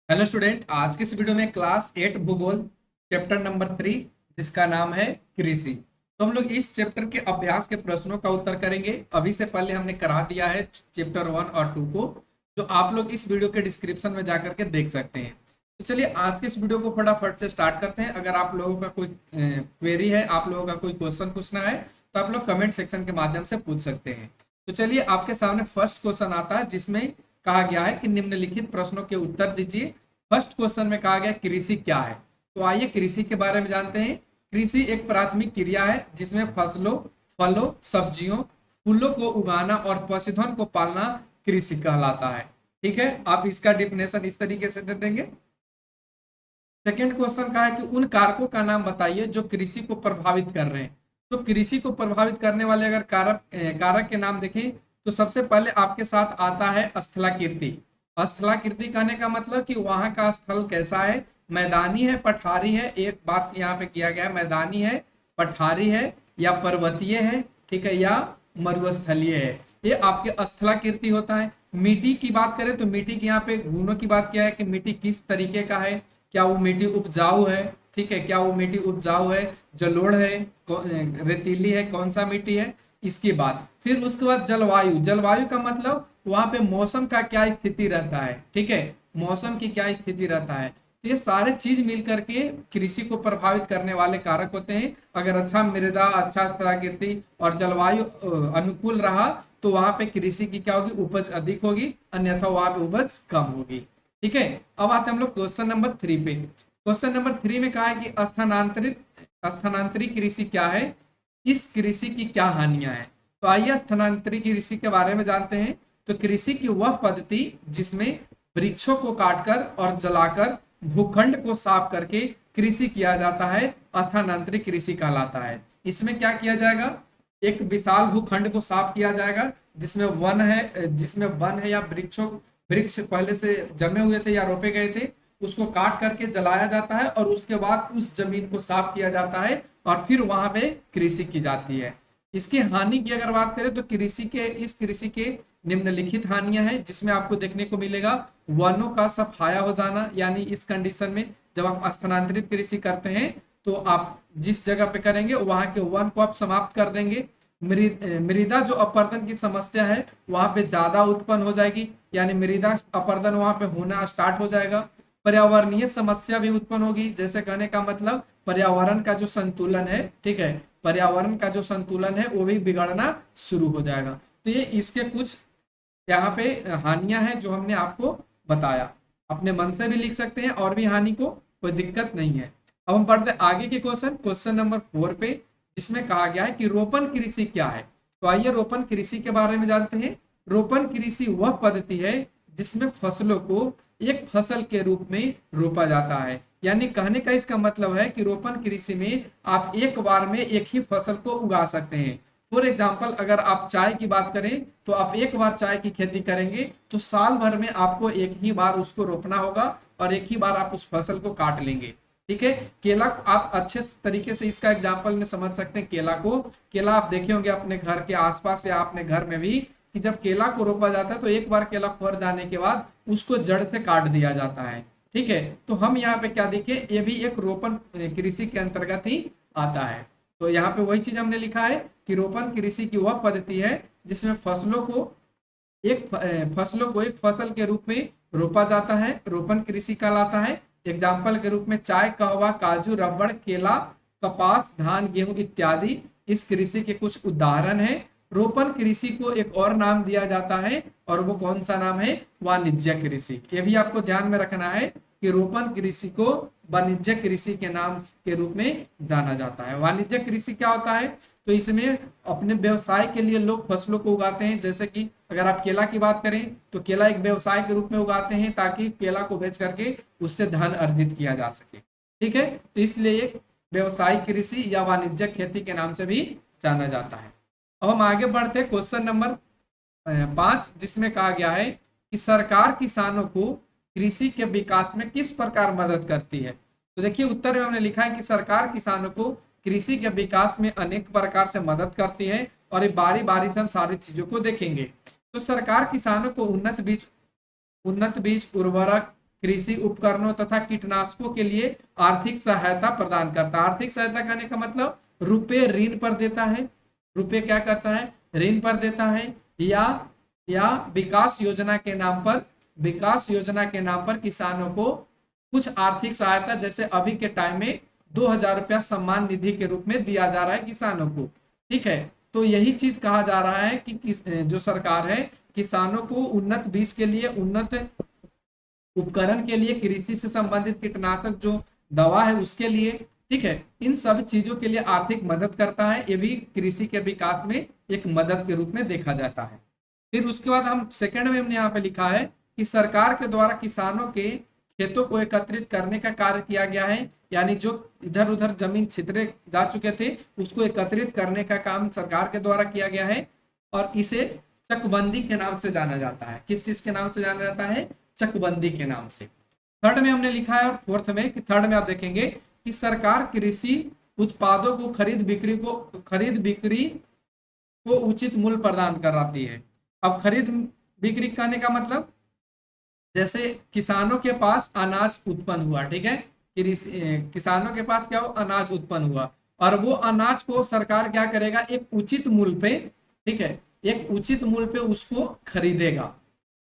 Hello student, आज के इस वीडियो में क्लास 8 भूगोल चैप्टर नंबर 3 जिसका नाम है कृषि। तो हम लोग इस चैप्टर के अभ्यास के प्रश्नों का उत्तर करेंगे। अभी से पहले हमने करा दिया है चैप्टर 1 और 2 को, जो आप लोग इस वीडियो के डिस्क्रिप्शन में जाकर के देख सकते हैं। तो चलिए आज के इस वीडियो को फटाफट से स्टार्ट करते हैं। अगर आप लोगों का कोई क्वेरी है, आप लोगों का कोई क्वेश्चन पूछना है, तो आप लोग कमेंट सेक्शन के माध्यम से पूछ सकते हैं। तो चलिए आपके सामने फर्स्ट क्वेश्चन आता है जिसमें कहा गया है कि निम्नलिखित प्रश्नों के उत्तर दीजिए। फर्स्ट क्वेश्चन में कहा गया कृषि क्या है। तो आइए कृषि के बारे में जानते हैं। कृषि एक प्राथमिक क्रिया है जिसमें फसलों, फलों, सब्जियों, फूलों को उगाना और पशुधन को पालना कृषि कहलाता है। ठीक है, आप इसका डिफिनेशन इस तरीके से दे देंगे। सेकेंड क्वेश्चन का है कि उन कारकों का नाम बताइए जो कृषि को प्रभावित कर रहे हैं। तो कृषि को प्रभावित करने वाले अगर कारक के नाम देखें तो सबसे पहले आपके साथ आता है स्थलाकृति। स्थलाकृति कहने का मतलब कि वहां का स्थल कैसा है, मैदानी है, पठारी है। एक बात यहाँ पे किया गया है, मैदानी है, पठारी है या पर्वतीय है, ठीक है, या मरुस्थलीय है, ये आपके स्थलाकृति होता है। मिट्टी की बात करें तो मिट्टी की यहाँ पे गुणों की बात किया है कि मिट्टी किस तरीके का है, क्या वो मिट्टी उपजाऊ है, ठीक है, क्या वो मिट्टी उपजाऊ है, जलोढ़ है, रेतीली है, कौन सा मिट्टी है, इसकी बात। फिर उसके बाद जलवायु। जलवायु का मतलब वहां पे मौसम का क्या स्थिति रहता है, ठीक है, मौसम की क्या स्थिति रहता है। तो ये सारे चीज मिल करके कृषि को प्रभावित करने वाले कारक होते हैं। अगर अच्छा मृदा, अच्छा स्थलाकृति और जलवायु अनुकूल रहा तो वहां पे कृषि की क्या होगी, उपज अधिक होगी, अन्यथा वहां पे उपज कम होगी। ठीक है, अब आते हैं हम लोग क्वेश्चन नंबर 3 पे। क्वेश्चन नंबर 3 में कहा है कि स्थानांतरित कृषि क्या है, इस कृषि की क्या हानियां हैं। तो आइए स्थानांतरित कृषि के बारे में जानते हैं। तो कृषि की वह पद्धति जिसमें वृक्षों को काटकर और जलाकर भूखंड को साफ करके कृषि किया जाता है, स्थानांतरित कृषि कहलाता है। इसमें क्या किया जाएगा, एक विशाल भूखंड को साफ किया जाएगा जिसमें वन है या वृक्ष पहले से जमे हुए थे या रोपे गए थे, उसको काट करके जलाया जाता है और उसके बाद उस जमीन को साफ किया जाता है और फिर वहां पे कृषि की जाती है। इसकी हानि की अगर बात करें तो इस कृषि के निम्नलिखित हानियां हैं, जिसमें आपको देखने को मिलेगा वनों का सफाया हो जाना। यानी इस कंडीशन में जब आप स्थानांतरित कृषि करते हैं तो आप जिस जगह पे करेंगे वहां के वन को आप समाप्त कर देंगे। मृदा जो अपरदन की समस्या है वहां पे ज्यादा उत्पन्न हो जाएगी, यानी मृदा अपरदन वहां पे होना स्टार्ट हो जाएगा। पर्यावरणीय समस्या भी उत्पन्न होगी, जैसे कहने का मतलब पर्यावरण का जो संतुलन है, ठीक है, पर्यावरण का जो संतुलन है वो भी बिगड़ना शुरू हो जाएगा। तो ये इसके कुछ यहाँ पे हानियां हैं जो हमने आपको बताया। अपने मन से भी लिख सकते हैं और भी हानि को, कोई दिक्कत नहीं है। अब हम पढ़ते हैं आगे के क्वेश्चन नंबर 4 पे, जिसमें कहा गया है कि रोपण कृषि क्या है। तो आइए रोपण कृषि के बारे में जानते हैं। रोपण कृषि वह पद्धति है जिसमें फसलों को एक फसल के रूप में रोपा जाता है। यानी कहने का इसका मतलब है कि रोपण कृषि में आप एक बार में एक ही फसल को उगा सकते हैं। फॉर एग्जाम्पल अगर आप चाय की बात करें तो आप एक बार चाय की खेती करेंगे तो साल भर में आपको एक ही बार उसको रोपना होगा और एक ही बार आप उस फसल को काट लेंगे। ठीक है, केला आप अच्छे तरीके से इसका एग्जाम्पल में समझ सकते हैं। केला आप देखे होंगे अपने घर के आसपास या अपने घर में भी, कि जब केला को रोपा जाता है तो एक बार केला फर जाने के बाद उसको जड़ से काट दिया जाता है। ठीक है, तो हम यहाँ पे क्या देखें, ये भी एक रोपण कृषि के अंतर्गत ही आता है। तो यहाँ पे वही चीज हमने लिखा है कि रोपण कृषि की वह पद्धति है जिसमें फसलों को एक फसल के रूप में रोपा जाता है, रोपण कृषि कहलाता है। एग्जाम्पल के रूप में चाय, कहवा, काजू, रबड़, केला, कपास, धान, गेहूं इत्यादि इस कृषि के कुछ उदाहरण हैं। रोपण कृषि को एक और नाम दिया जाता है और वो कौन सा नाम है, वाणिज्य कृषि। ये भी आपको ध्यान में रखना है कि रोपण कृषि को वाणिज्य कृषि के नाम के रूप में जाना जाता है। वाणिज्य कृषि क्या होता है, तो इसमें अपने व्यवसाय के लिए लोग फसलों को उगाते हैं। जैसे कि अगर आप केला की बात करें तो केला एक व्यवसाय के रूप में उगाते हैं ताकि केला को बेच करके उससे धन अर्जित किया जा सके। ठीक है, तो इसलिए व्यवसायिक कृषि या वाणिज्य खेती के नाम से भी जाना जाता है। अब हम आगे बढ़ते हैं क्वेश्चन नंबर 5, जिसमें कहा गया है कि सरकार किसानों को कृषि के विकास में किस प्रकार मदद करती है। तो देखिए उत्तर में हमने लिखा है कि सरकार किसानों को कृषि के विकास में अनेक प्रकार से मदद करती है और ये बारी बारी से हम सारी चीजों को देखेंगे। तो सरकार किसानों को उन्नत बीज, उर्वरक, कृषि उपकरणों तथा कीटनाशकों के लिए आर्थिक सहायता प्रदान करता है। आर्थिक सहायता करने का मतलब रुपए ऋण पर देता है, रुपए क्या करता है, ऋण पर देता है, या विकास योजना के नाम पर, विकास योजना के नाम पर किसानों को कुछ आर्थिक सहायता, जैसे अभी के टाइम में 2,000 रुपया सम्मान निधि के रूप में दिया जा रहा है किसानों को। ठीक है, तो यही चीज कहा जा रहा है कि जो सरकार है किसानों को उन्नत बीज के लिए, उन्नत उपकरण के लिए, कृषि से संबंधित कीटनाशक जो दवा है उसके लिए, ठीक है, इन सब चीजों के लिए आर्थिक मदद करता है। ये भी कृषि के विकास में एक मदद के रूप में देखा जाता है। फिर उसके बाद हम सेकंड में हमने यहाँ पे लिखा है कि सरकार के द्वारा किसानों के खेतों को एकत्रित करने का कार्य किया गया है, यानी जो इधर उधर जमीन छितरे जा चुके थे उसको एकत्रित करने का काम सरकार के द्वारा किया गया है, और इसे चकबंदी के नाम से जाना जाता है। किस चीज के नाम से जाना जाता है, चकबंदी के नाम से। थर्ड में हमने लिखा है, और फोर्थ में कि थर्ड में आप देखेंगे कि सरकार कृषि उत्पादों को खरीद बिक्री को उचित मूल्य प्रदान कराती है। अब खरीद बिक्री करने का मतलब, जैसे किसानों के पास अनाज उत्पन्न हुआ, ठीक है, किसानों के पास क्या हो, अनाज उत्पन्न हुआ, और वो अनाज को सरकार क्या करेगा, एक उचित मूल्य पे, ठीक है, एक उचित मूल्य पे उसको खरीदेगा।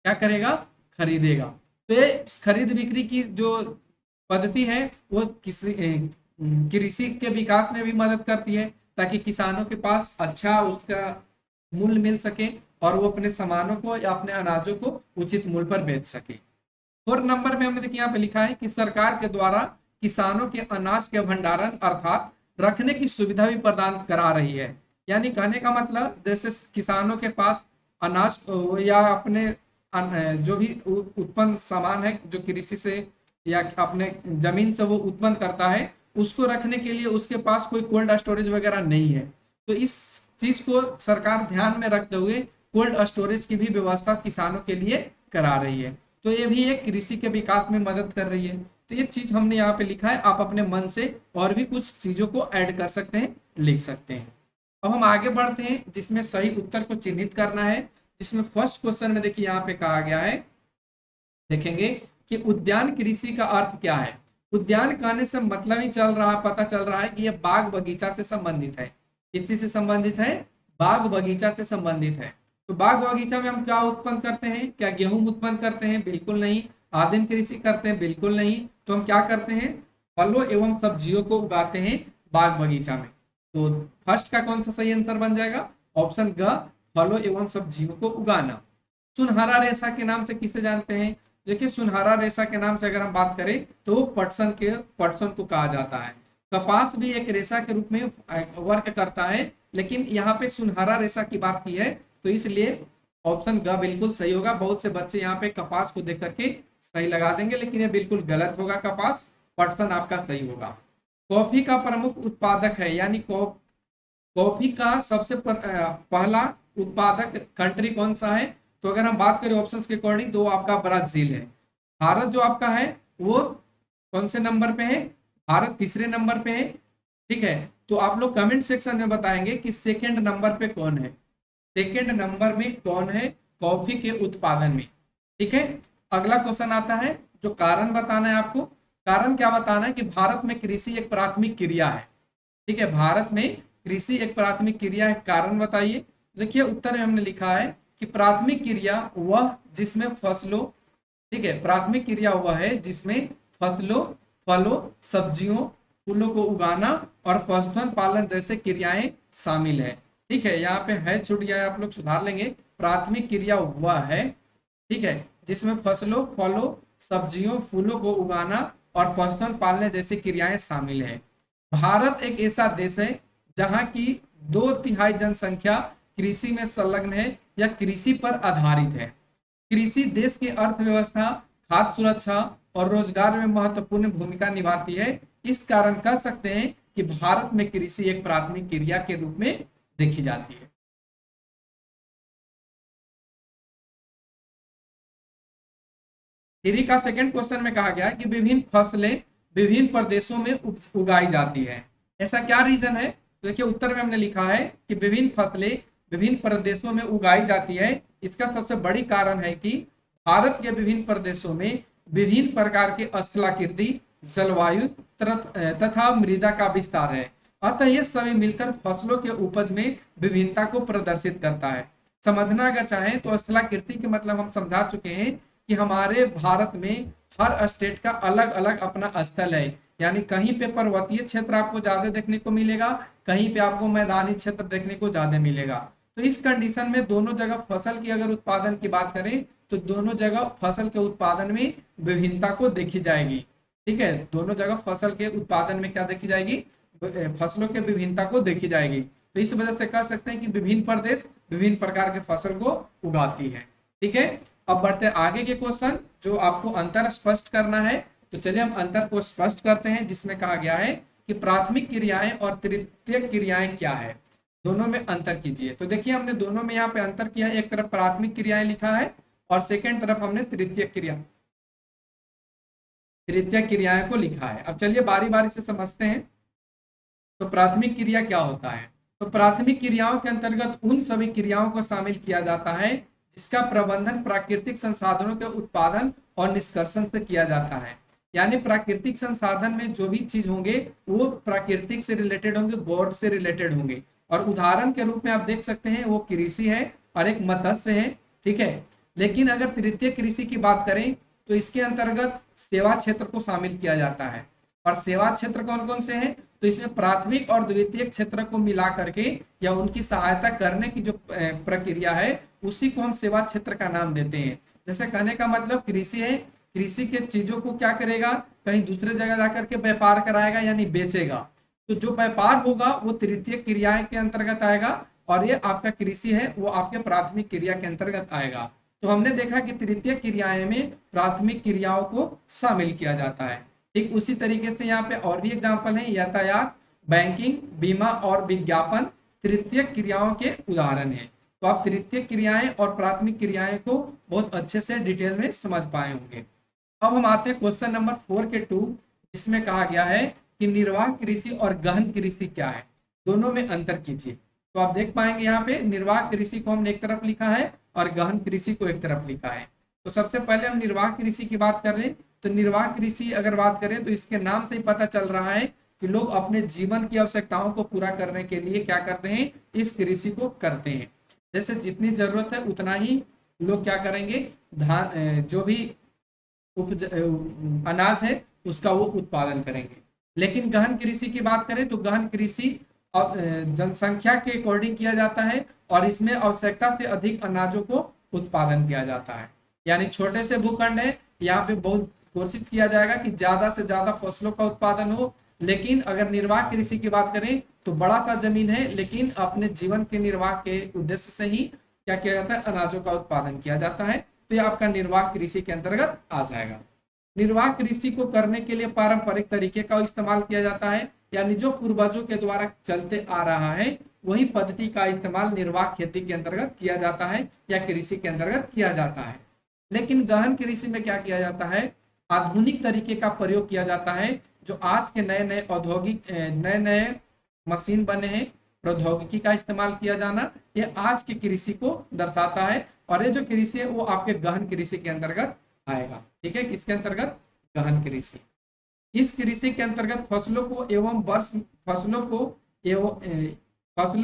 क्या करेगा, खरीदेगा। तो ये खरीद बिक्री की जो पद्धति है वो कृषि के विकास में भी मदद करती है, ताकि किसानों के पास अच्छा उसका मूल्य मिल सके और वो अपने सामानों को या अपने अनाजों को उचित मूल्य पर बेच सके। 4 नंबर में हमने देखिए यहाँ पे लिखा है कि सरकार के द्वारा किसानों के अनाज के भंडारण अर्थात रखने की सुविधा भी प्रदान करा रही है। यानी कहने का मतलब, जैसे किसानों के पास अनाज या अपने जो भी उत्पन्न सामान है जो कृषि से या अपने जमीन से वो उत्पन्न करता है, उसको रखने के लिए उसके पास कोई कोल्ड स्टोरेज वगैरह नहीं है, तो इस चीज को सरकार ध्यान में रखते हुए कोल्ड स्टोरेज की भी व्यवस्था किसानों के लिए करा रही है। तो ये भी एक कृषि के विकास में मदद कर रही है। तो ये चीज हमने यहाँ पे लिखा है, आप अपने मन से और भी कुछ चीजों को ऐड कर सकते हैं, लिख सकते हैं। अब हम आगे बढ़ते हैं, जिसमें सही उत्तर को चिन्हित करना है। जिसमें फर्स्ट क्वेश्चन में देखिए यहाँ पे कहा गया है, देखेंगे कि उद्यान कृषि का अर्थ क्या है। उद्यान कहने से मतलब ही पता चल रहा है कि यह बाग बगीचा से संबंधित है। किस चीज से संबंधित है, बाग बगीचा से संबंधित है। तो बाग बगीचा में हम क्या उत्पन्न करते हैं, क्या गेहूं उत्पन्न करते हैं, बिल्कुल नहीं। आदिम कृषि करते हैं, बिल्कुल नहीं। तो हम क्या करते हैं, फलों एवं सब्जियों को उगाते हैं बाग बगीचा में। तो फर्स्ट का कौन सा सही आंसर बन जाएगा, ऑप्शन ग, फलों एवं सब्जियों को उगाना। सुनहरा रेशा के नाम से किसे जानते हैं, देखिए सुनहरा रेशा के नाम से अगर हम बात करें तो वो पटसन को कहा जाता है। कपास भी एक रेशा के रूप में वर्क करता है, लेकिन यहाँ पे सुनहरा रेशा की बात की है, तो इसलिए ऑप्शन ग बिल्कुल सही होगा। बहुत से बच्चे यहाँ पे कपास को देख करके सही लगा देंगे, लेकिन ये बिल्कुल गलत होगा। कपास, पटसन आपका सही होगा। कॉफी का प्रमुख उत्पादक है, यानी कॉफी का सबसे पहला उत्पादक कंट्री कौन सा है, तो अगर हम बात करें ऑप्शंस के अकॉर्डिंग तो आपका ब्राजील है। भारत जो आपका है वो कौन से नंबर पे है, भारत तीसरे नंबर पे है। ठीक है, तो आप लोग कमेंट सेक्शन में बताएंगे कि सेकंड नंबर पे कौन है, सेकंड नंबर में कौन है कॉफी के उत्पादन में। ठीक है, अगला क्वेश्चन आता है जो कारण बताना है आपको। कारण क्या बताना है कि भारत में कृषि एक प्राथमिक क्रिया है। ठीक है, भारत में कृषि एक प्राथमिक क्रिया है, कारण बताइए। देखिए उत्तर में हमने लिखा है कि प्राथमिक क्रिया वह जिसमें फसलों, ठीक है, प्राथमिक क्रिया वह है जिसमें फसलों, फलों, सब्जियों, फूलों को उगाना और पशुधन पालन जैसे क्रियाएं शामिल है। ठीक है, यहाँ पे है छूट गया है, आप लोग सुधार लेंगे। प्राथमिक क्रिया वह है, ठीक है, जिसमें फसलों, फलों, सब्जियों, फूलों को उगाना और पशुधन पालने जैसी क्रियाएं शामिल है। भारत एक ऐसा देश है जहां की 2/3 जनसंख्या कृषि में संलग्न है या कृषि पर आधारित है। कृषि देश की अर्थव्यवस्था, खाद्य सुरक्षा और रोजगार में महत्वपूर्ण भूमिका निभाती है। इस कारण कह सकते हैं कि भारत में कृषि एक प्राथमिक क्रिया के रूप में देखी जाती है। थ्री का सेकंड क्वेश्चन में कहा गया है कि विभिन्न फसलें विभिन्न प्रदेशों में उगाई जाती है। ऐसा क्या रीजन है, तो देखिए उत्तर में हमने लिखा है कि विभिन्न फसलें विभिन्न प्रदेशों में उगाई जाती है। इसका सबसे बड़ी कारण है कि भारत के विभिन्न प्रदेशों में विभिन्न प्रकार के स्थलाकृति, जलवायु तथा मृदा का विस्तार है। अतः ये सभी मिलकर फसलों के उपज में विभिन्नता को प्रदर्शित करता है। समझना अगर चाहें तो स्थलाकृति के मतलब हम समझा चुके हैं कि हमारे भारत में हर स्टेट का अलग अलग अपना स्थल है, यानी कहीं पे पर्वतीय क्षेत्र आपको ज्यादा देखने को मिलेगा, कहीं पे आपको मैदानी क्षेत्र देखने को ज्यादा मिलेगा। तो इस कंडीशन में दोनों जगह फसल की अगर उत्पादन की बात करें तो दोनों जगह फसल के उत्पादन में विभिन्नता को देखी जाएगी। ठीक है, दोनों जगह फसल के उत्पादन में क्या देखी जाएगी, फसलों के विभिन्नता को देखी जाएगी। तो इस वजह से कह सकते हैं कि विभिन्न प्रदेश विभिन्न प्रकार के फसल को उगाती है। ठीक है, अब बढ़ते आगे के क्वेश्चन जो आपको अंतर स्पष्ट करना है। तो चलिए हम अंतर को स्पष्ट करते हैं, जिसमें कहा गया है कि प्राथमिक क्रियाएं और तृतीयक क्रियाएं क्या है, दोनों में अंतर कीजिए। तो देखिए हमने दोनों में यहाँ पे अंतर किया है, एक तरफ प्राथमिक क्रियाएं लिखा है और सेकेंड तरफ हमने तृतीयक क्रियाएं को लिखा है। अब चलिए बारी बारी से समझते हैं। तो प्राथमिक क्रिया क्या होता है? तो प्राथमिक क्रियाओं के अंतर्गत उन सभी क्रियाओं को शामिल किया जाता है जिसका प्रबंधन प्राकृतिक संसाधनों के उत्पादन और निष्कर्षण से किया जाता है। यानी प्राकृतिक संसाधन में जो भी चीज होंगे वो प्राकृतिक से रिलेटेड होंगे, गॉड से रिलेटेड होंगे। और उदाहरण के रूप में आप देख सकते हैं वो कृषि है और एक मत्स्य है। ठीक है, लेकिन अगर तृतीय कृषि की बात करें तो इसके अंतर्गत सेवा क्षेत्र को शामिल किया जाता है। और सेवा क्षेत्र कौन कौन से हैं? तो इसमें प्राथमिक और द्वितीय क्षेत्र को मिला करके या उनकी सहायता करने की जो प्रक्रिया है उसी को हम सेवा क्षेत्र का नाम देते हैं। जैसे कहने का मतलब कृषि है, कृषि के चीजों को क्या करेगा, कहीं दूसरे जगह जाकर के व्यापार कराएगा यानी बेचेगा। तो जो व्यापार होगा वो तृतीय क्रिया के अंतर्गत आएगा और ये आपका कृषि है वो आपके प्राथमिक क्रिया के अंतर्गत आएगा। तो हमने देखा कि तृतीय क्रियाएं में प्राथमिक क्रियाओं को शामिल किया जाता है। ठीक उसी तरीके से यहाँ पे और भी एग्जाम्पल है, यातायात, बैंकिंग, बीमा और विज्ञापन तृतीय क्रियाओं के उदाहरण है। तो आप तृतीय क्रियाएं और प्राथमिक क्रियाएं को बहुत अच्छे से डिटेल में समझ पाए होंगे। अब हम आते हैं क्वेश्चन नंबर 4 के 2, जिसमें कहा गया है कि निर्वाह कृषि और गहन कृषि क्या है, दोनों में अंतर कीजिए। तो आप देख पाएंगे यहाँ पे निर्वाह कृषि को हमने एक तरफ लिखा है और गहन कृषि को एक तरफ लिखा है। तो सबसे पहले हम निर्वाह कृषि की बात कर लें। तो निर्वाह कृषि अगर बात करें तो इसके नाम से ही पता चल रहा है कि लोग अपने जीवन की आवश्यकताओं को पूरा करने के लिए क्या करते हैं, इस कृषि को करते हैं। जैसे जितनी जरूरत है उतना ही लोग क्या करेंगे, धान जो भी अनाज है उसका वो उत्पादन करेंगे। लेकिन गहन कृषि की बात करें तो गहन कृषि जनसंख्या के अकॉर्डिंग किया जाता है और इसमें आवश्यकता से अधिक अनाजों को उत्पादन किया जाता है। यानी छोटे से भूखंड है, यहाँ पे बहुत कोशिश किया जाएगा कि ज्यादा से ज्यादा फसलों का उत्पादन हो। लेकिन अगर निर्वाह कृषि की बात करें तो बड़ा सा जमीन है लेकिन अपने जीवन के निर्वाह के उद्देश्य से ही क्या किया जाता है, अनाजों का उत्पादन किया जाता है। तो ये आपका निर्वाह कृषि के अंतर्गत आ जाएगा। निर्वाह कृषि को करने के लिए पारंपरिक तरीके का इस्तेमाल किया जाता है, यानी जो पूर्वजों के द्वारा चलते आ रहा है वही पद्धति का इस्तेमाल निर्वाह खेती के अंतर्गत किया जाता है या कृषि के अंतर्गत किया जाता है। लेकिन गहन कृषि में क्या किया जाता है, आधुनिक तरीके का प्रयोग किया जाता है। जो आज के नए नए औद्योगिक नए नए मशीन बने हैं, प्रौद्योगिकी का इस्तेमाल किया जाना, ये आज की कृषि को दर्शाता है। और ये जो कृषि है वो आपके गहन कृषि के अंतर्गत आएगा। ठीक है, किसके अंतर्गत, गहन कृषि। इस कृषि के अंतर्गत फसलों को एवं वर्ष फसलों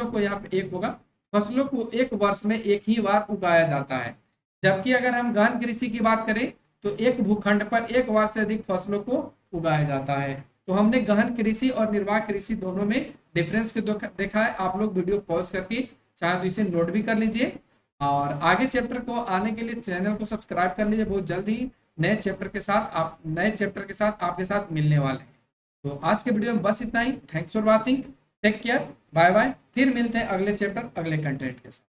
को यहाँ पे एक होगा, फसलों को एक वर्ष में एक ही बार उगाया जाता है। जबकि अगर हम गहन कृषि की बात करें तो एक भूखंड पर एक बार से अधिक फसलों को उगाया जाता है। तो हमने गहन कृषि और निर्वाह कृषि दोनों में डिफरेंस को देखा है। आप लोग वीडियो पॉज करके चाहे तो इसे नोट भी कर लीजिए और आगे चैप्टर को आने के लिए चैनल को सब्सक्राइब कर लीजिए। बहुत जल्द ही नए चैप्टर के साथ आपके साथ मिलने वाले हैं। तो आज के वीडियो में बस इतना ही। Thanks for watching, take care, bye bye. फिर मिलते हैं अगले चैप्टर अगले कंटेंट के साथ।